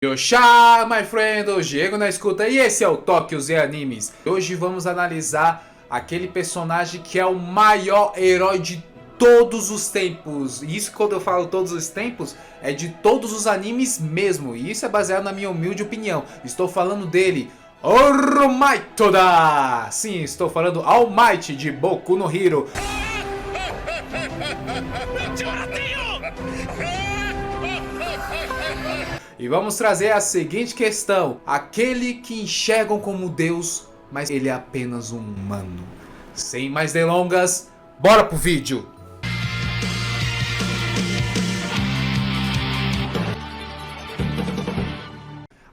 Yosha, my friend, o Diego na escuta e esse é o Tóquio Z Animes. Hoje vamos analisar aquele personagem que é o maior herói de todos os tempos. E isso, quando eu falo todos os tempos, é de todos os animes mesmo. E isso é baseado na minha humilde opinião. Estou falando dele, All Might Toda! Sim, estou falando All Might de Boku no Hero. E vamos trazer a seguinte questão: aquele que enxergam como Deus, mas ele é apenas um humano. Sem mais delongas, bora pro vídeo!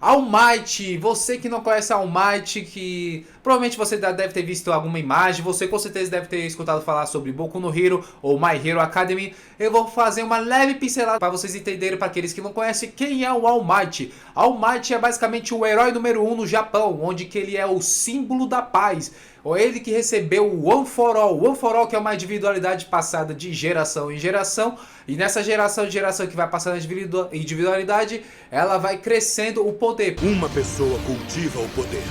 All Might, você que não conhece All Might, que provavelmente você deve ter visto alguma imagem, você com certeza deve ter escutado falar sobre Boku no Hero ou My Hero Academy. Eu vou fazer uma leve pincelada para vocês entenderem, para aqueles que não conhecem, quem é o All Might. All Might é basicamente o herói número 1 no Japão, onde que ele é o símbolo da paz. Ou ele que recebeu o One for All. One for All, que é uma individualidade passada de geração em geração. E nessa geração que vai passando a individualidade, ela vai crescendo o poder. Uma pessoa cultiva o poder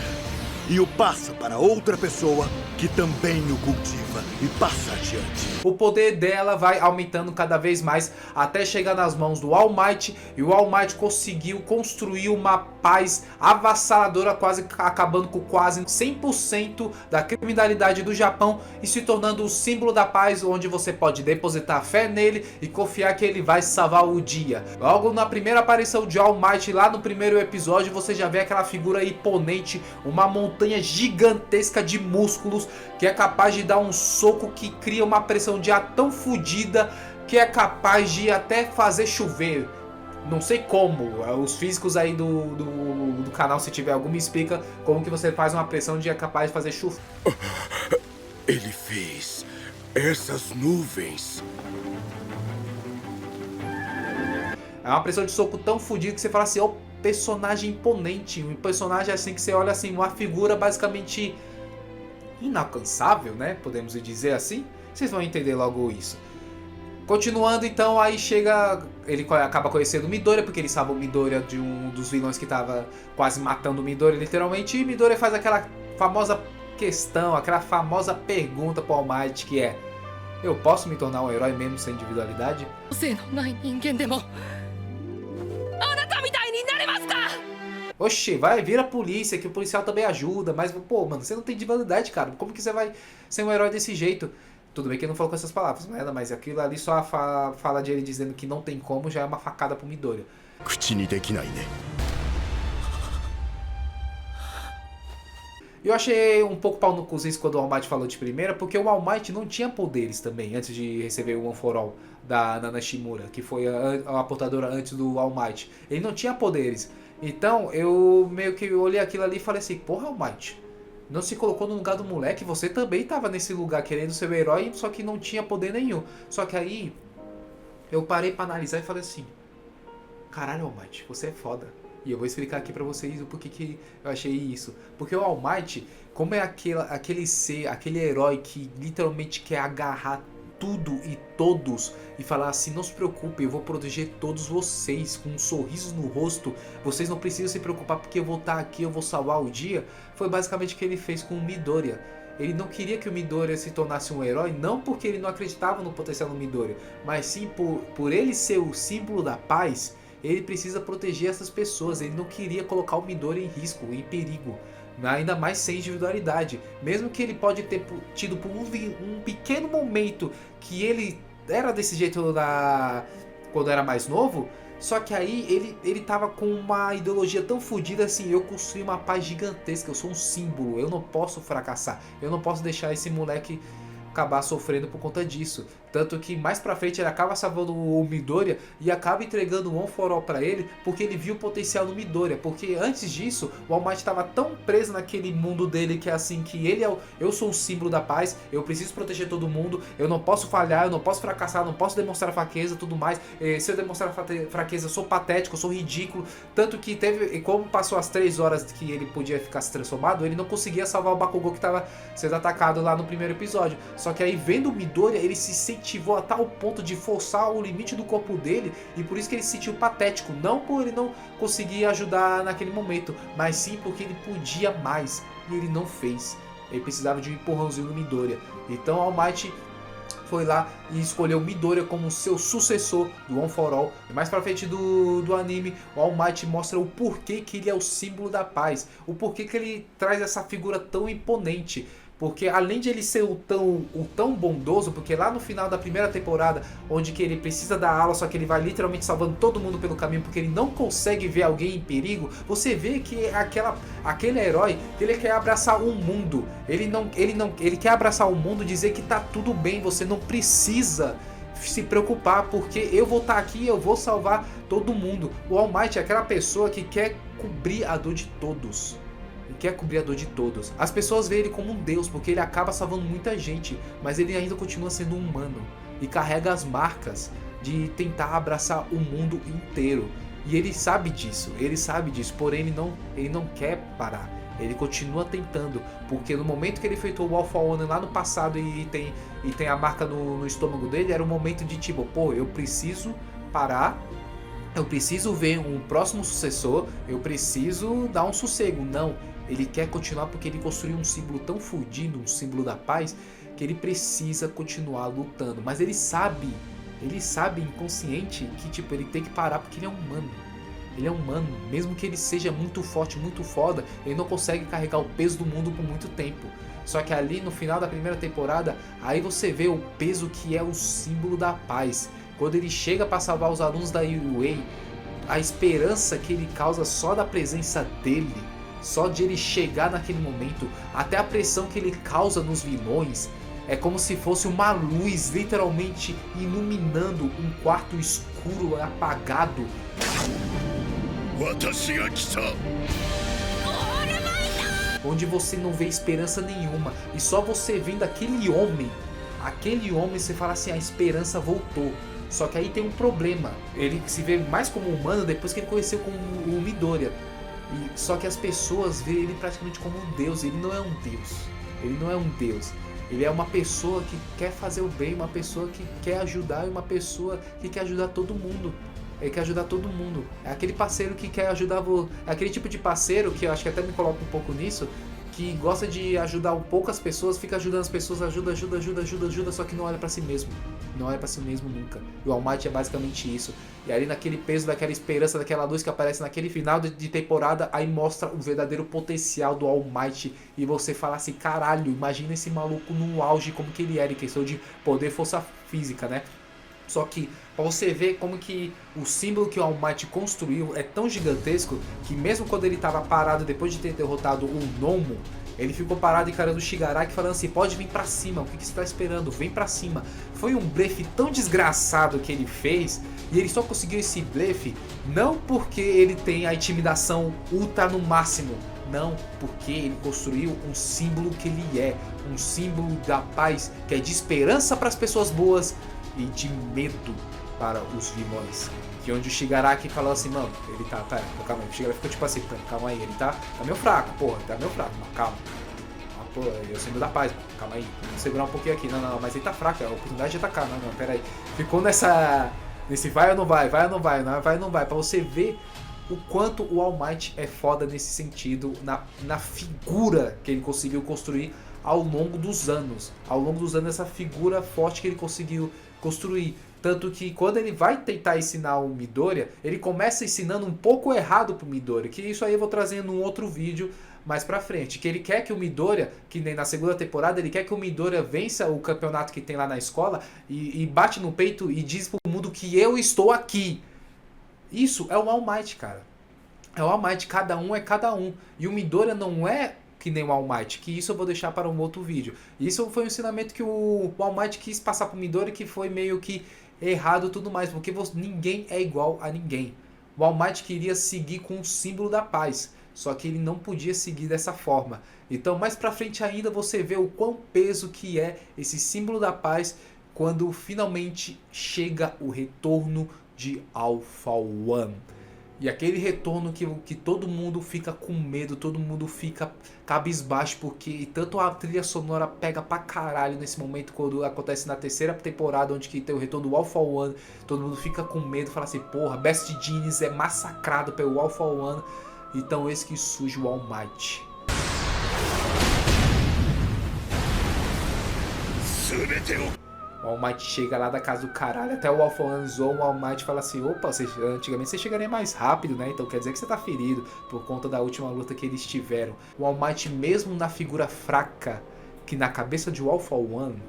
e o passa para outra pessoa que também o cultiva e passa adiante. O poder dela vai aumentando cada vez mais até chegar nas mãos do All Might. E o All Might conseguiu construir uma paz avassaladora, quase acabando com quase 100% da criminalidade do Japão e se tornando o símbolo da paz, onde você pode depositar fé nele e confiar que ele vai salvar o dia. Logo na primeira aparição de All Might, lá no primeiro episódio, você já vê aquela figura imponente, uma montanha gigantesca de músculos, que é capaz de dar um soco que cria uma pressão de ar tão fodida que é capaz de até fazer chover. Não sei como, os físicos aí do canal, se tiver algum, me explica como que você faz uma pressão de é capaz de fazer chover. Ele fez essas nuvens. É uma pressão de soco tão fodida que você fala assim, ó, personagem imponente, um personagem assim que você olha assim, uma figura basicamente inalcançável, né? Podemos dizer assim. Vocês vão entender logo isso. Continuando então, aí chega, ele acaba conhecendo o Midoriya, porque ele salva o Midoriya de um dos vilões que estava quase matando o Midoriya literalmente. E Midoriya faz aquela famosa questão, aquela famosa pergunta pro All Might, que é: eu posso me tornar um herói mesmo sem individualidade? Oxê, vai, vira a polícia, que o policial também ajuda. Mas, pô, mano, você não tem individualidade, cara. Como que você vai ser um herói desse jeito? Tudo bem que ele não falou com essas palavras, mas aquilo ali só fala de ele dizendo que não tem como, já é uma facada pro Midoriya. Eu achei um pouco pau no cu isso quando o All Might falou de primeira, porque o All Might não tinha poderes também, antes de receber o One for All da Nana Shimura, que foi a portadora antes do All Might. Ele não tinha poderes. Então eu meio que olhei aquilo ali e falei assim, porra, All Might, não se colocou no lugar do moleque, você também tava nesse lugar querendo ser o herói, só que não tinha poder nenhum. Só que aí eu parei pra analisar e falei assim, caralho, All Might, você é foda. E eu vou explicar aqui pra vocês o porquê que eu achei isso. Porque o All Might, como é aquele ser, aquele herói que literalmente quer agarrar tudo e todos e falar assim, não se preocupe, eu vou proteger todos vocês com um sorriso no rosto, vocês não precisam se preocupar porque eu vou estar aqui, eu vou salvar o dia. Foi basicamente o que ele fez com o Midoriya. Ele não queria que o Midoriya se tornasse um herói, não porque ele não acreditava no potencial do Midoriya, mas sim por ele ser o símbolo da paz. Ele precisa proteger essas pessoas, ele não queria colocar o Midoriya em risco, em perigo, ainda mais sem individualidade. Mesmo que ele pode ter tido por um pequeno momento que ele era desse jeito quando era mais novo, só que aí ele tava com uma ideologia tão fodida assim, eu construí uma paz gigantesca, eu sou um símbolo, eu não posso fracassar, eu não posso deixar esse moleque acabar sofrendo por conta disso. Tanto que mais pra frente ele acaba salvando o Midoriya e acaba entregando o One for All pra ele, porque ele viu o potencial do Midoriya. Porque antes disso, o All Might estava tão preso naquele mundo dele que é assim, que ele é eu sou o símbolo da paz, eu preciso proteger todo mundo, eu não posso falhar, eu não posso fracassar, eu não posso demonstrar fraqueza, tudo mais. Se eu demonstrar fraqueza, eu sou patético, eu sou ridículo. Tanto que teve, como passou as 3 horas que ele podia ficar se transformado, ele não conseguia salvar o Bakugou que estava sendo atacado lá no primeiro episódio. Só que aí, vendo o Midoriya, ele se sente ativou a tal ponto de forçar o limite do corpo dele, e por isso que ele se sentiu patético, não por ele não conseguir ajudar naquele momento, mas sim porque ele podia mais, e ele não fez. Ele precisava de um empurrãozinho no Midoriya. Então All Might foi lá e escolheu Midoriya como seu sucessor do One for All. E mais pra frente do anime, o All Might mostra o porquê que ele é o símbolo da paz, o porquê que ele traz essa figura tão imponente. Porque além de ele ser o tão bondoso, porque lá no final da primeira temporada, onde que ele precisa dar aula, só que ele vai literalmente salvando todo mundo pelo caminho, porque ele não consegue ver alguém em perigo, você vê que aquele herói, ele quer abraçar o mundo. Ele quer abraçar o mundo e dizer que tá tudo bem, você não precisa se preocupar, porque eu vou estar aqui, eu vou salvar todo mundo. O All Might é aquela pessoa que quer cobrir a dor de todos. Ele quer cobrir a dor de todos. As pessoas veem ele como um deus, porque ele acaba salvando muita gente, mas ele ainda continua sendo humano e carrega as marcas de tentar abraçar o mundo inteiro. E ele sabe disso, porém ele não quer parar. Ele continua tentando, porque no momento que ele enfrentou o Alpha One lá no passado e tem a marca no estômago dele, era um momento de tipo, pô, eu preciso parar. Eu preciso ver um próximo sucessor, eu preciso dar um sossego. Não, ele quer continuar porque ele construiu um símbolo tão fudido, um símbolo da paz, que ele precisa continuar lutando. Mas ele sabe inconsciente que tipo, ele tem que parar porque ele é humano. Ele é humano, mesmo que ele seja muito forte, muito foda, ele não consegue carregar o peso do mundo por muito tempo. Só que ali no final da primeira temporada, aí você vê o peso que é o símbolo da paz. Quando ele chega para salvar os alunos da UA, a esperança que ele causa só da presença dele, só de ele chegar naquele momento, até a pressão que ele causa nos vilões, é como se fosse uma luz literalmente iluminando um quarto escuro, apagado. Onde você não vê esperança nenhuma, e só você vendo aquele homem você fala assim, a esperança voltou. Só que aí tem um problema, ele se vê mais como humano depois que ele conheceu com o Midoriya. Só que as pessoas veem ele praticamente como um deus. Ele não é um deus. Ele é uma pessoa que quer fazer o bem, uma pessoa que quer ajudar e uma pessoa que quer ajudar todo mundo. Ele quer ajudar todo mundo. É aquele parceiro que quer ajudar é aquele tipo de parceiro que eu acho que até me coloca um pouco nisso, que gosta de ajudar um pouco as pessoas, fica ajudando as pessoas, ajuda, só que não olha pra si mesmo. Não olha pra si mesmo nunca. E o All Might é basicamente isso. E ali naquele peso, daquela esperança, daquela luz que aparece naquele final de temporada, aí mostra o verdadeiro potencial do All Might. E você fala assim, caralho, imagina esse maluco no auge, como que ele era em questão de poder, força física, né? Só que, pra você ver como que o símbolo que o All Might construiu é tão gigantesco, que mesmo quando ele tava parado depois de ter derrotado o Nomu, ele ficou parado encarando o Shigaraki falando assim, pode vir pra cima, o que você tá esperando? Vem pra cima. Foi um blefe tão desgraçado que ele fez, e ele só conseguiu esse blefe não porque ele tem a intimidação ultra no máximo, não, porque ele construiu um símbolo que ele é, um símbolo da paz, que é de esperança para as pessoas boas e de medo para os vilões. Que onde o Shigaraki falou assim, mano, ele tá, calma aí, o Shigaraki ficou tipo assim, calma aí, ele tá meio fraco, porra, tá meio fraco, mas calma. Pô, eu sou da paz, calma aí, vamos segurar um pouquinho aqui, não, mas ele tá fraco, a oportunidade de atacar, não, pera aí. Ficou nesse vai ou não vai, vai ou não vai, pra você ver o quanto o All Might é foda nesse sentido, na figura que ele conseguiu construir ao longo dos anos, essa figura forte que ele conseguiu construir. Tanto que quando ele vai tentar ensinar o Midoriya, ele começa ensinando um pouco errado pro Midoriya, que isso aí eu vou trazer num outro vídeo mais pra frente, que ele quer que o Midoriya, que nem na segunda temporada, ele quer que o Midoriya vença o campeonato que tem lá na escola e bate no peito e diz pro mundo que eu estou aqui. Isso é o All Might, cara. É o All Might, cada um é cada um. E o Midoriya não é que nem o All Might, que isso eu vou deixar para um outro vídeo. Isso foi um ensinamento que o All Might quis passar pro Midoriya, que foi meio que errado e tudo mais, porque ninguém é igual a ninguém. O All Might queria seguir com o símbolo da paz, só que ele não podia seguir dessa forma. Então mais pra frente ainda você vê o quão peso que é esse símbolo da paz quando finalmente chega o retorno de Alpha One. E aquele retorno que todo mundo fica com medo, todo mundo fica cabisbaixo, porque tanto a trilha sonora pega pra caralho nesse momento quando acontece na terceira temporada, onde que tem o retorno do All For One, todo mundo fica com medo, fala assim, porra, Best Jeans é massacrado pelo All For One, então esse que surge o All Might. O All Might chega lá da casa do caralho, até o All For One zoa o All Might e fala assim, opa, antigamente você chegaria mais rápido, né? Então quer dizer que você tá ferido por conta da última luta que eles tiveram. O All Might, mesmo na figura fraca, que na cabeça de All For One,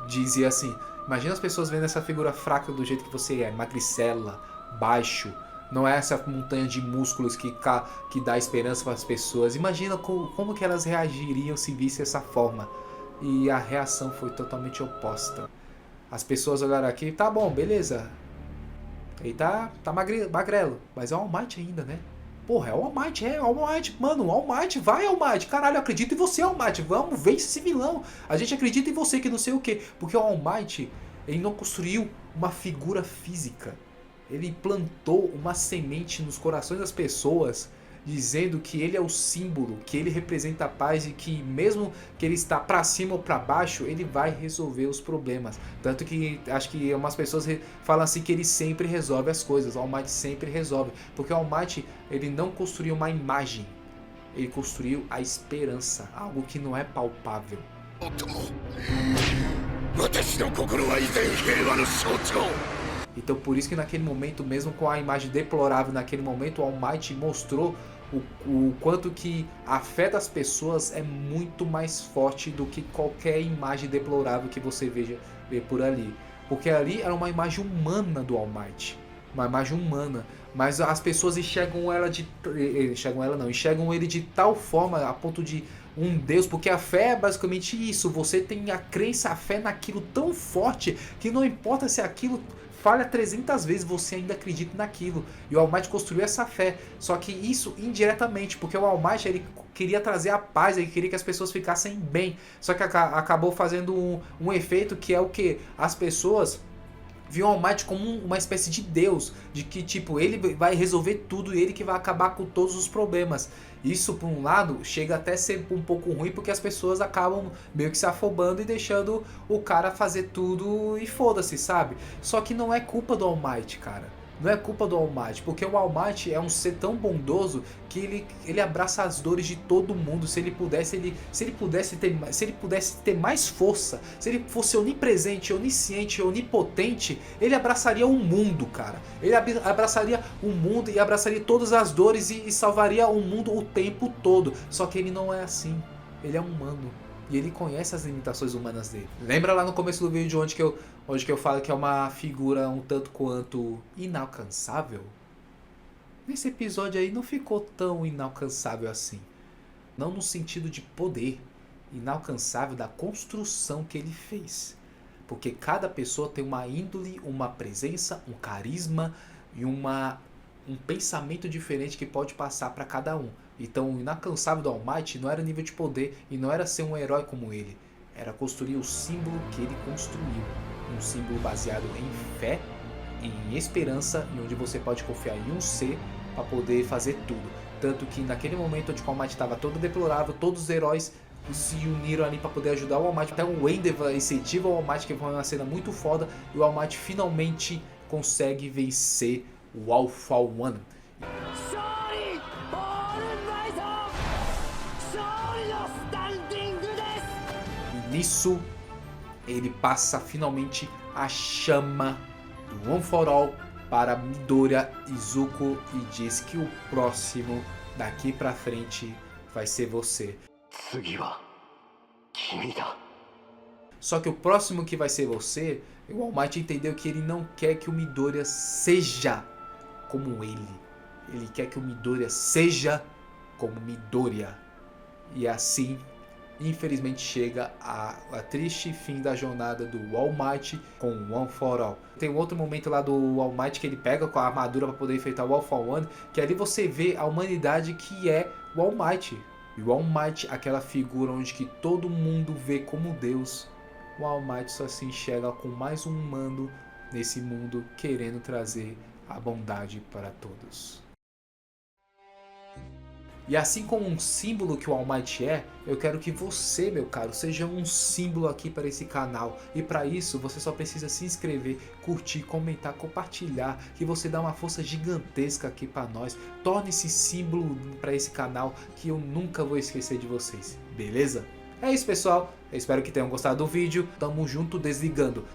dizia assim, imagina as pessoas vendo essa figura fraca do jeito que você é, magricela, baixo, não é essa montanha de músculos que dá esperança para as pessoas. Imagina como que elas reagiriam se vissem essa forma. E a reação foi totalmente oposta. As pessoas olharam aqui, tá bom, beleza. Ele tá magrelo, mas é o All Might ainda, né? Porra, é o All Might, mano, o All Might, vai All Might, caralho, eu acredito em você, All Might, vamos, vence esse vilão. A gente acredita em você, que não sei o que. Porque o All Might, ele não construiu uma figura física. Ele plantou uma semente nos corações das pessoas, dizendo que ele é o símbolo, que ele representa a paz e que mesmo que ele está para cima ou para baixo, ele vai resolver os problemas. Tanto que acho que umas pessoas falam assim que ele sempre resolve as coisas, o All Might sempre resolve, porque o All Might, ele não construiu uma imagem, ele construiu a esperança, algo que não é palpável. Então por isso que naquele momento, mesmo com a imagem deplorável naquele momento, o All Might mostrou o quanto que a fé das pessoas é muito mais forte do que qualquer imagem deplorável que você vê por ali. Porque ali era uma imagem humana do All Might, uma imagem humana, mas as pessoas enxergam ele de tal forma a ponto de um Deus, porque a fé é basicamente isso, você tem a crença, a fé naquilo tão forte que não importa se aquilo falha 300 vezes, você ainda acredita naquilo. E o All Might construiu essa fé. Só que isso indiretamente, porque o All Might, ele queria trazer a paz, ele queria que as pessoas ficassem bem. Só que acabou fazendo um efeito que é o que? As pessoas viam o All Might como uma espécie de Deus, de que tipo, ele vai resolver tudo e ele que vai acabar com todos os problemas. Isso, por um lado, chega até a ser um pouco ruim, porque as pessoas acabam meio que se afobando e deixando o cara fazer tudo e foda-se, sabe? Só que não é culpa do All Might, cara. Não é culpa do All Might, porque o All Might é um ser tão bondoso que ele abraça as dores de todo mundo. Se ele pudesse ter mais força, se ele fosse onipresente, onisciente, onipotente, ele abraçaria o mundo, cara. Ele abraçaria o mundo e abraçaria todas as dores e salvaria o mundo o tempo todo. Só que ele não é assim. Ele é humano. E ele conhece as limitações humanas dele. Lembra lá no começo do vídeo onde que eu falo que é uma figura um tanto quanto inalcançável? Nesse episódio aí não ficou tão inalcançável assim. Não no sentido de poder. Inalcançável da construção que ele fez. Porque cada pessoa tem uma índole, uma presença, um carisma e um pensamento diferente que pode passar para cada um. Então o inalcançável do All Might não era nível de poder e não era ser um herói como ele. Era construir o símbolo que ele construiu. Um símbolo baseado em fé, em esperança, e onde você pode confiar em um ser para poder fazer tudo. Tanto que naquele momento onde o All Might estava todo deplorável, todos os heróis se uniram ali para poder ajudar o All Might. Até o Endeavor incentiva o All Might, que foi uma cena muito foda, e o All Might finalmente consegue vencer o All For One. E nisso ele passa finalmente a chama do One For All para Midoriya Izuku e diz que o próximo daqui pra frente vai ser você. Só que o próximo que vai ser você, o All Might entendeu que ele não quer que o Midoriya seja como ele. Ele quer que o Midoriya seja como Midoriya. E assim, infelizmente, chega a triste fim da jornada do All Might com o One For All. Tem um outro momento lá do All Might que ele pega com a armadura para poder enfrentar o All For One, que ali você vê a humanidade que é o All Might. E o All Might, aquela figura onde que todo mundo vê como Deus, o All Might só se enxerga com mais um humano nesse mundo, querendo trazer a bondade para todos. E assim como um símbolo que o All Might é, eu quero que você, meu caro, seja um símbolo aqui para esse canal. E para isso você só precisa se inscrever, curtir, comentar, compartilhar, que você dá uma força gigantesca aqui para nós. Torne-se símbolo para esse canal que eu nunca vou esquecer de vocês, beleza? É isso, pessoal, eu espero que tenham gostado do vídeo. Tamo junto, desligando.